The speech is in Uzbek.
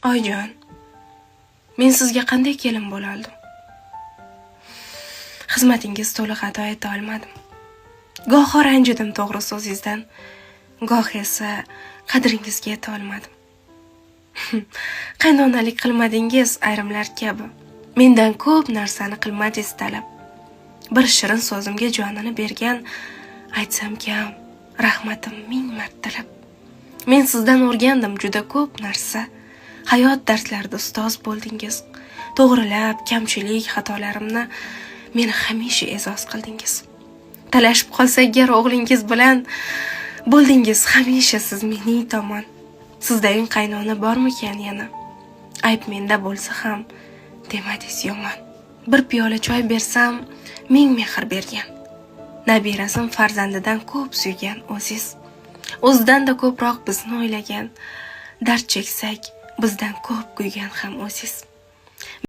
Oyijon, men sizga qanday kelin bo'la oldim? Xizmatingiz to'liq ado eta olmadim. Goho ranjidim to'g'ri so'zingizdan, goh esa qadringizga yeta olmadim. Qaynonalik qilmadingiz ayrimlar kabi. Mendan ko'p narsani qilmadingiz talab. Bir shirin so'zimga jonini bergan, aytsam kam, rahmatim ming martalab. Men sizdan o'rgandim juda ko'p narsa. Hayot darslarida ustoz bo'ldingiz. To'g'rilab, kamchilik, xatolarimni meni hamisha e'zoz qildingiz. Talashib qolsak gar o'g'lingiz bilan bo'ldingiz hamisha siz mening tomon. Sizdayin qaynona bormikan yana? Ayb menda bo'lsa ham demadingiz yomon. Bir piyola choy bersam ming mehr bergan. Nabirasin farzandidan ko'p suygan o'ziz. O'zidan-da ko'proq bizni o'ylagan. Dard cheksak bizdan ko'p kuygan ham o'ziz.